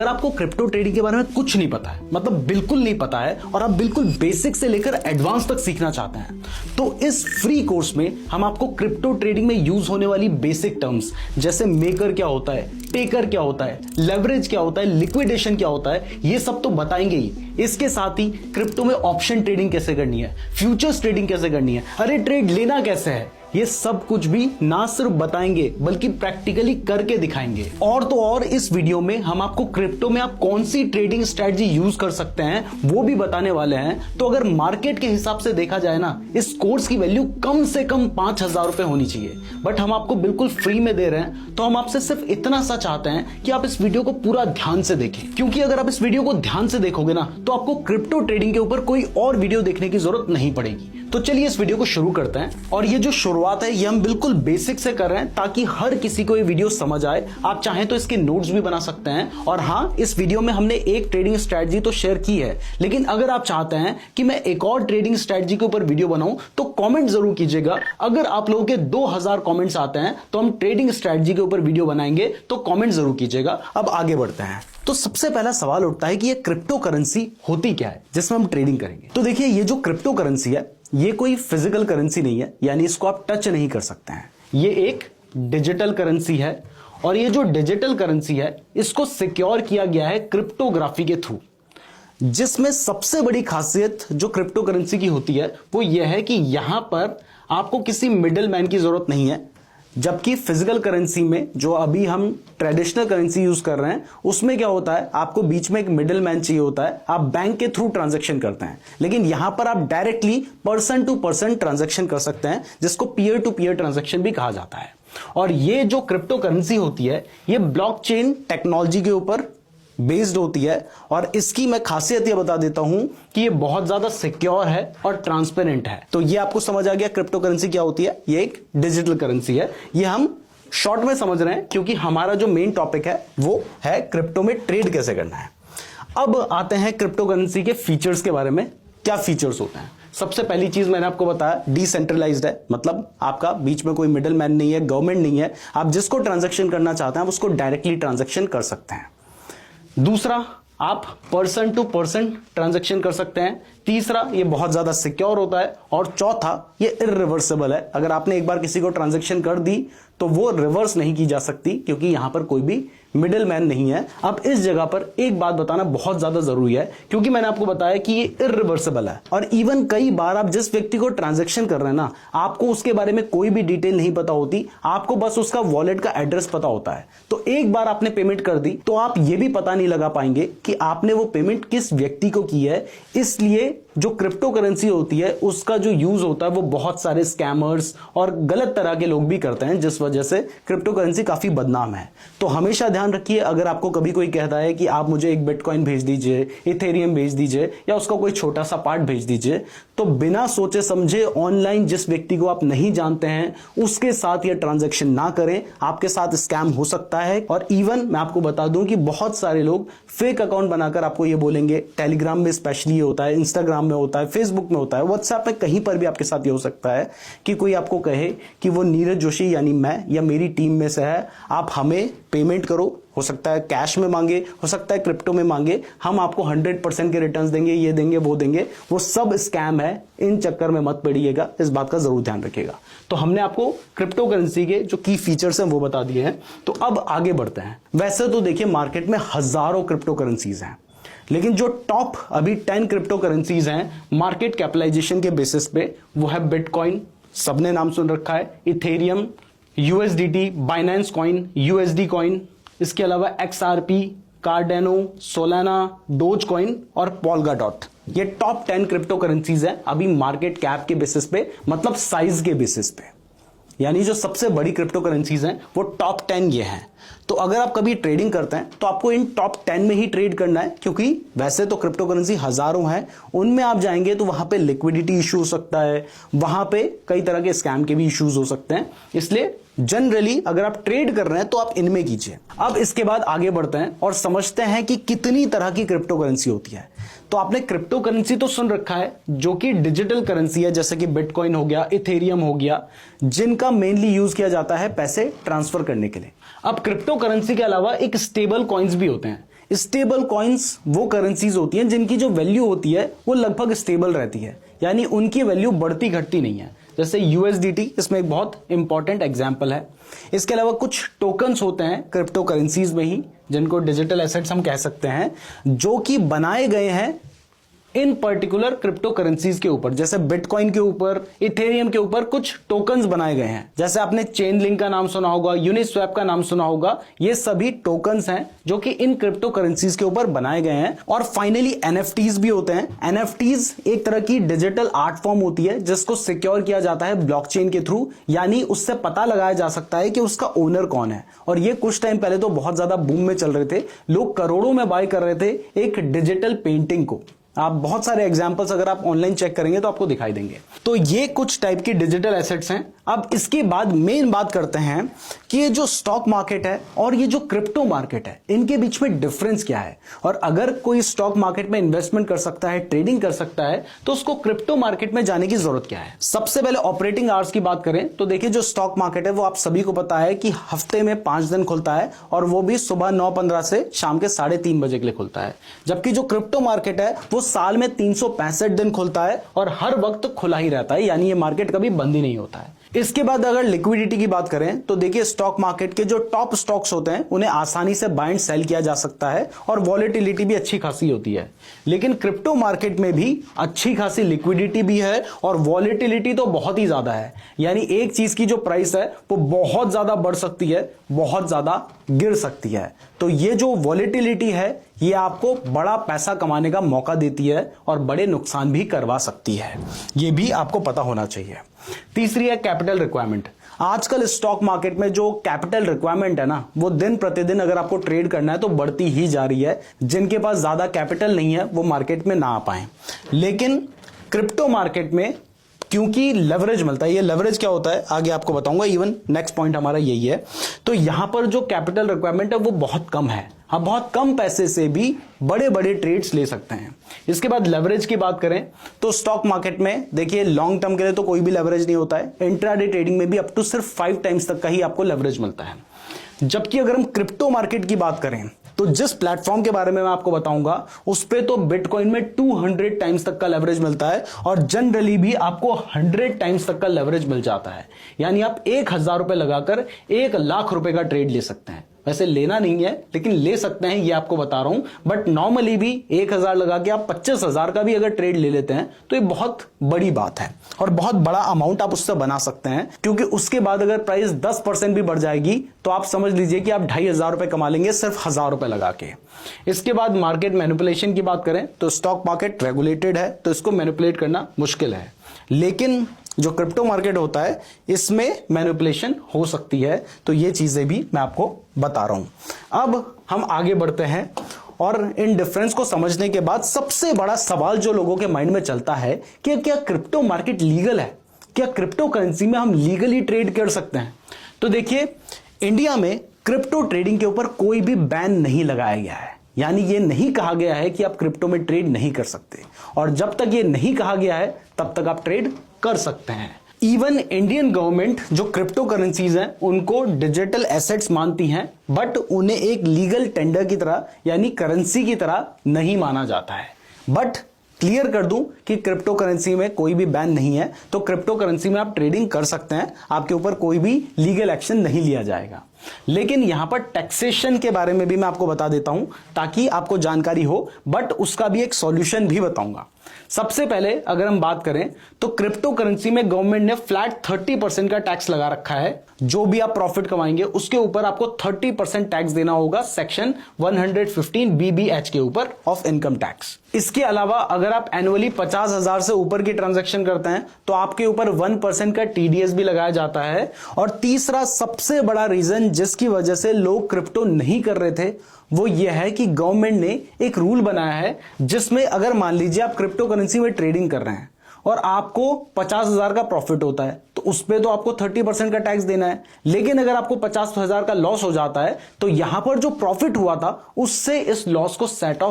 अगर आपको crypto trading के बारे में कुछ नहीं पता है, मतलब बिल्कुल नहीं पता है, और आप बिल्कुल बेसिक से लेकर एडवांस तक सीखना चाहते हैं, तो इस फ्री कोर्स में हम आपको क्रिप्टो ट्रेडिंग में यूज होने वाली बेसिक टर्म्स जैसे मेकर क्या होता है, टेकर क्या होता है, लेवरेज क्या होता है, लिक्विडेशन क्या होता है, ये सब तो बताएंगे ही। इसके साथ ही क्रिप्टो में ऑप्शन ट्रेडिंग कैसे करनी है, फ्यूचर्स ट्रेडिंग कैसे करनी है, अरे ट्रेड लेना कैसे है, ये सब कुछ भी ना सिर्फ बताएंगे बल्कि प्रैक्टिकली करके दिखाएंगे। और तो और इस वीडियो में हम आपको क्रिप्टो में आप कौन सी ट्रेडिंग स्ट्रेटजी यूज कर सकते हैं वो भी बताने वाले हैं। तो अगर मार्केट के हिसाब से देखा जाए ना, इस कोर्स की वैल्यू कम से कम 5,000 रुपए होनी चाहिए, बट हम आपको बिल्कुल फ्री में दे रहे हैं। तो हम आपसे सिर्फ इतना सा चाहते हैं कि आप इस वीडियो को पूरा ध्यान से देखें, क्योंकि अगर आप इस वीडियो को ध्यान से देखोगे ना तो आपको क्रिप्टो ट्रेडिंग के ऊपर कोई और वीडियो देखने की जरूरत नहीं पड़ेगी। तो चलिए इस वीडियो को शुरू करते हैं। और ये जो शुरुआत है ये हम बिल्कुल बेसिक से कर रहे हैं ताकि हर किसी को ये वीडियो समझ आए। आप चाहें तो इसके नोट्स भी बना सकते हैं। और हाँ, इस वीडियो में हमने एक ट्रेडिंग स्ट्रेटजी तो शेयर की है, लेकिन अगर आप चाहते हैं कि मैं एक और ट्रेडिंग स्ट्रेटजी के ऊपर वीडियो बनाऊं तो कमेंट जरूर कीजिएगा। अगर आप लोगों के 2000 कमेंट्स आते हैं तो हम ट्रेडिंग स्ट्रेटजी के ऊपर वीडियो बनाएंगे, तो कमेंट जरूर कीजिएगा। अब आगे बढ़ते हैं। तो सबसे पहला सवाल उठता है कि ये क्रिप्टो करेंसी होती क्या है जिसमें हम ट्रेडिंग करेंगे। तो देखिए, ये जो क्रिप्टो करेंसी है ये कोई फिजिकल करेंसी नहीं है, यानी इसको आप टच नहीं कर सकते हैं। ये एक डिजिटल करेंसी है, और ये जो डिजिटल करेंसी है इसको सिक्योर किया गया है क्रिप्टोग्राफी के थ्रू। जिसमें सबसे बड़ी खासियत जो क्रिप्टो करेंसी की होती है वो यह है कि यहां पर आपको किसी मिडिल मैन की जरूरत नहीं है। जबकि फिजिकल करेंसी में जो अभी हम ट्रेडिशनल करेंसी यूज कर रहे हैं उसमें क्या होता है, आपको बीच में एक मिडिल मैन चाहिए होता है, आप बैंक के थ्रू ट्रांजैक्शन करते हैं। लेकिन यहां पर आप directly person to person transaction कर सकते हैं, जिसको पीयर टू पीयर ट्रांजैक्शन भी कहा जाता है। और ये जो क्रिप्टो करेंसी होती है ये ब्लॉकचेन टेक्नोलॉजी के ऊपर बेस्ड होती है। और इसकी मैं खासियत ये बता देता हूं कि ये बहुत ज्यादा सिक्योर है और ट्रांसपेरेंट है। तो ये आपको समझ आ गया क्रिप्टो करेंसी क्या होती है। ये एक डिजिटल करेंसी है। ये हम शॉर्ट में समझ रहे हैं क्योंकि हमारा जो मेन टॉपिक है वो है क्रिप्टो में ट्रेड कैसे करना है। अब आते हैं क्रिप्टो करेंसी के फीचर्स के बारे में। क्या फीचर्स होते हैं? सबसे पहली चीज मैंने आपको बताया, डिसेंट्रलाइज्ड है, मतलब आपका बीच में कोई मिडिल मैन नहीं है, गवर्नमेंट नहीं है। आप जिसको ट्रांजैक्शन करना चाहते हैं आप उसको डायरेक्टली ट्रांजैक्शन कर सकते हैं। दूसरा, आप पर्सन टू पर्सन ट्रांजैक्शन कर सकते हैं। तीसरा, ये बहुत ज्यादा सिक्योर होता है। और चौथा, ये इररिवर्सिबल है। अगर आपने एक बार किसी को ट्रांजैक्शन कर दी तो वो रिवर्स नहीं की जा सकती, क्योंकि यहां पर कोई भी मिडिल मैन नहीं है। अब इस जगह पर एक बात बताना बहुत ज्यादा जरूरी है, क्योंकि मैंने आपको बताया कि ये इररिवर्सिबल है। और इवन कई बार आप जिस व्यक्ति को ट्रांजैक्शन कर रहे हैं ना, आपको उसके बारे में कोई भी डिटेल नहीं पता होती, आपको बस उसका वॉलेट का एड्रेस पता होता है। तो एक बार आपने पेमेंट कर दी तो आप ये भी पता नहीं लगा पाएंगे कि आपने वो पेमेंट किस व्यक्ति को की है। इसलिए जो क्रिप्टो करेंसी होती है उसका जो यूज होता है वो बहुत सारे स्कैमर्स और गलत तरह के लोग भी करते हैं, जिस वजह से क्रिप्टो करेंसी काफी बदनाम है। तो हमेशा ध्यान रखिए, अगर आपको कभी कोई कहता है कि आप मुझे एक बिटकॉइन भेज दीजिए, इथेरियम भेज दीजिए, या उसका कोई छोटा सा पार्ट भेज दीजिए, तो बिना सोचे समझे ऑनलाइन जिस व्यक्ति को आप नहीं जानते हैं उसके साथ यह ट्रांजैक्शन ना करें। आपके साथ स्कैम हो सकता है। और इवन मैं आपको बता दूं कि बहुत सारे लोग फेक अकाउंट बनाकर आपको ये बोलेंगे, टेलीग्राम में स्पेशली ये होता है, इंस्टाग्राम में होता है, फेसबुक में होता है, व्हाट्सएप में कहीं पर भी आपके साथ ये हो सकता है कि कोई आपको कहे कि वो नीरज जोशी यानी मैं या मेरी टीम में से है, आप हमें पेमेंट करो। हो सकता है कैश में मांगे, हो सकता है क्रिप्टो में मांगे, हम आपको 100% के रिटर्न्स देंगे, ये देंगे वो देंगे। वो सब स्कैम है। इन चक्कर में मत पड़िएगा, इस बात का जरूर ध्यान रखिएगा। तो हमने आपको क्रिप्टो करेंसी के जो की फीचर्स हैं वो बता दिए हैं। तो अब आगे बढ़ते हैं। वैसे तो देखिए, मार्केट में हजारों क्रिप्टो करेंसीज हैं, लेकिन जो टॉप अभी 10 क्रिप्टो करेंसीज हैं मार्केट कैपिटलाइजेशन के बेसिस पे, वो है बिटकॉइन, सबने नाम सुन रखा है, Ethereum, USDT, Binance coin, USD coin, इसके अलावा XRP, कार्डेनो, सोलाना, डोज कॉइन और पोल्गाडॉट। ये टॉप 10 क्रिप्टो करेंसीज है अभी मार्केट कैप के बेसिस पे, मतलब साइज के बेसिस पे। यानी जो सबसे बड़ी क्रिप्टो करेंसीज हैं वो टॉप 10 ये हैं। तो अगर आप कभी ट्रेडिंग करते हैं तो आपको इन टॉप 10 में ही ट्रेड करना है, क्योंकि वैसे तो क्रिप्टो करेंसी हजारों हैं, उनमें आप जाएंगे तो वहां पे लिक्विडिटी इशू हो सकता है, वहां पे कई तरह के स्कैम के भी इश्यूज हो सकते हैं। इसलिए जनरली अगर आप ट्रेड कर रहे हैं तो आप इनमें कीजिए। अब इसके बाद आगे बढ़ते हैं और समझते हैं कि कितनी तरह की क्रिप्टो करेंसी होती है। तो आपने क्रिप्टो करेंसी तो सुन रखा है जो कि डिजिटल करेंसी है, जैसे कि बिटकॉइन हो गया, इथेरियम हो गया, जिनका मेनली यूज किया जाता है पैसे ट्रांसफर करने के लिए। अब क्रिप्टो करेंसी के अलावा एक स्टेबल कॉइन्स भी होते हैं। स्टेबल कॉइन्स वो करेंसीज होती हैं जिनकी जो वैल्यू होती है वो लगभग स्टेबल रहती है, यानी उनकी वैल्यू बढ़ती घटती नहीं है, जैसे यूएसडीटी इसमें एक बहुत इंपॉर्टेंट एग्जांपल है। इसके अलावा कुछ टोकन्स होते हैं क्रिप्टो करेंसीज में ही, जिनको डिजिटल एसेट्स हम कह सकते हैं, जो कि बनाए गए हैं इन पर्टिकुलर क्रिप्टो करेंसीज के ऊपर, जैसे बिटकॉइन के ऊपर, इथेरियम के ऊपर कुछ टोकन्स बनाए गए हैं। जैसे आपने चेन लिंक का नाम सुना होगा, यूनिस्वैप का नाम सुना होगा, ये सभी टोकन्स हैं जो कि इन क्रिप्टो करेंसीज के ऊपर बनाए गए हैं। और फाइनली एनएफटीज भी होते हैं। एनएफटीज एक तरह की डिजिटल आर्ट फॉर्म होती है जिसको सिक्योर किया जाता है ब्लॉकचेन के थ्रू, यानी उससे पता लगाया जा सकता है कि उसका ओनर कौन है। और ये कुछ टाइम पहले तो बहुत ज्यादा बूम में चल रहे थे, लोग करोड़ों में बाय कर रहे थे एक डिजिटल पेंटिंग को। आप बहुत सारे एग्जांपल्स अगर आप ऑनलाइन चेक करेंगे तो आपको दिखाई देंगे। तो ये कुछ टाइप की डिजिटल एसेट्स हैं। अब इसके बाद मेन बात करते हैं कि ये जो स्टॉक मार्केट है और ये जो क्रिप्टो मार्केट है, इनके बीच में डिफरेंस क्या है, और अगर कोई स्टॉक मार्केट में इन्वेस्टमेंट कर सकता है, ट्रेडिंग कर सकता है, तो उसको क्रिप्टो मार्केट में जाने की जरूरत क्या है। सबसे पहले ऑपरेटिंग आवर्स की बात करें तो देखिए, जो स्टॉक मार्केट है वो आप सभी को पता है कि हफ्ते में 5 दिन खुलता है, और वो भी सुबह 9:15 से शाम के 3:30 बजे के लिए खुलता है। जबकि जो क्रिप्टो मार्केट है वो साल में 365 दिन खुलता है और हर वक्त खुला ही रहता है, यानी ये मार्केट कभी बंद ही नहीं होता है। इसके बाद अगर लिक्विडिटी की बात करें तो देखिए, स्टॉक मार्केट के जो टॉप स्टॉक्स होते हैं उन्हें आसानी से बाय एंड सेल किया जा सकता है और वॉलेटिलिटी भी अच्छी खासी होती है। लेकिन क्रिप्टो मार्केट में भी अच्छी खासी लिक्विडिटी भी है और वॉलेटिलिटी तो बहुत ही ज्यादा है, यानी एक चीज की जो प्राइस है वो बहुत ज्यादा बढ़ सकती है, बहुत ज्यादा गिर सकती है। तो ये जो वॉलेटिलिटी है ये आपको बड़ा पैसा कमाने का मौका देती है और बड़े नुकसान भी करवा सकती है, ये भी आपको पता होना चाहिए। तीसरी है कैपिटल रिक्वायरमेंट। आजकल स्टॉक मार्केट में जो कैपिटल रिक्वायरमेंट है ना, वो दिन प्रतिदिन अगर आपको ट्रेड करना है तो बढ़ती ही जा रही है। जिनके पास ज्यादा कैपिटल नहीं है वो मार्केट में ना आ पाए। लेकिन क्रिप्टो मार्केट में क्योंकि लेवरेज मिलता है, ये लेवरेज क्या होता है आगे आपको बताऊंगा, इवन नेक्स्ट पॉइंट हमारा यही है। तो यहां पर जो कैपिटल रिक्वायरमेंट है वो बहुत कम है, हम बहुत कम पैसे से भी बड़े बड़े ट्रेड्स ले सकते हैं। इसके बाद लेवरेज की बात करें तो स्टॉक मार्केट में देखिए, लॉन्ग टर्म के लिए तो कोई भी लेवरेज नहीं होता है। इंट्राडे ट्रेडिंग में भी अप टू सिर्फ 5 टाइम्स तक का ही आपको लेवरेज मिलता है। जबकि अगर हम क्रिप्टो मार्केट की बात करें तो जिस प्लेटफॉर्म के बारे में मैं आपको बताऊंगा उस पे तो बिटकॉइन में 200 टाइम्स तक का लेवरेज मिलता है और जनरली भी आपको 100 टाइम्स तक का लेवरेज मिल जाता है, यानी आप 1000 रुपए लगाकर 1 लाख रुपए का ट्रेड ले सकते हैं। वैसे लेना नहीं है लेकिन ले सकते हैं, ये आपको बता रहा हूं। बट नॉर्मली भी 1000 लगा के आप 25,000 का भी अगर ट्रेड ले लेते हैं तो ये बहुत बड़ी बात है और बहुत बड़ा अमाउंट आप उससे बना सकते हैं, क्योंकि उसके बाद अगर प्राइस 10% भी बढ़ जाएगी तो आप समझ लीजिए कि आप 2500 रुपए कमा लेंगे सिर्फ 1000 रुपए लगा के। इसके बाद मार्केट मैनिपुलेशन की बात करें तो स्टॉक मार्केट रेगुलेटेड है तो इसको मैनिपुलेट करना मुश्किल है, लेकिन जो क्रिप्टो मार्केट होता है इसमें मैनिपुलेशन हो सकती है। तो ये चीजें भी मैं आपको बता रहा हूं। अब हम आगे बढ़ते हैं और इन डिफरेंस को समझने के बाद सबसे बड़ा सवाल जो लोगों के माइंड में चलता है कि क्या क्रिप्टो मार्केट लीगल है, क्या क्रिप्टो करेंसी में हम लीगली ट्रेड कर सकते हैं। तो देखिए, इंडिया में क्रिप्टो ट्रेडिंग के ऊपर कोई भी बैन नहीं लगाया गया है, यानी ये नहीं कहा गया है कि आप क्रिप्टो में ट्रेड नहीं कर सकते, और जब तक ये नहीं कहा गया है तब तक आप ट्रेड कर सकते हैं। इवन इंडियन गवर्नमेंट जो क्रिप्टो करेंसीज हैं उनको डिजिटल एसेट्स मानती हैं, बट उन्हें एक लीगल टेंडर की तरह यानी करेंसी की तरह नहीं माना जाता है। बट क्लियर कर दूं कि क्रिप्टो करेंसी में कोई भी बैन नहीं है, तो क्रिप्टो करेंसी में आप ट्रेडिंग कर सकते हैं, आपके ऊपर कोई भी लीगल एक्शन नहीं लिया जाएगा। लेकिन यहां पर टैक्सेशन के बारे में भी मैं आपको बता देता हूं ताकि आपको जानकारी हो, बट उसका भी एक सॉल्यूशन भी बताऊंगा। सबसे पहले अगर हम बात करें तो क्रिप्टो करेंसी में गवर्नमेंट ने फ्लैट 30% का टैक्स लगा रखा है। जो भी आप प्रॉफिट कमाएंगे उसके ऊपर आपको 30% टैक्स देना होगा सेक्शन 115 BBH के ऊपर ऑफ इनकम टैक्स। इसके अलावा अगर आप एनुअली 50,000 से ऊपर की ट्रांजैक्शन करते हैं तो आपके ऊपर 1% का TDS भी लगाया जाता है। और तीसरा सबसे बड़ा रीजन जिसकी वजह से लोग क्रिप्टो नहीं कर रहे थे वो ये है कि गवर्नमेंट ने एक रूल बनाया है जिसमें अगर मान लीजिए आप क्रिप्टो करेंसी में ट्रेडिंग कर रहे हैं और आपको 50,000 का प्रॉफिट होता है तो उस पे तो आपको 30% का टैक्स देना है। लेकिन अगर आपको 50,000 का लॉस हो जाता है तो यहां पर जो प्रॉफिट हुआ था उससे इस लॉस को सेट ऑफ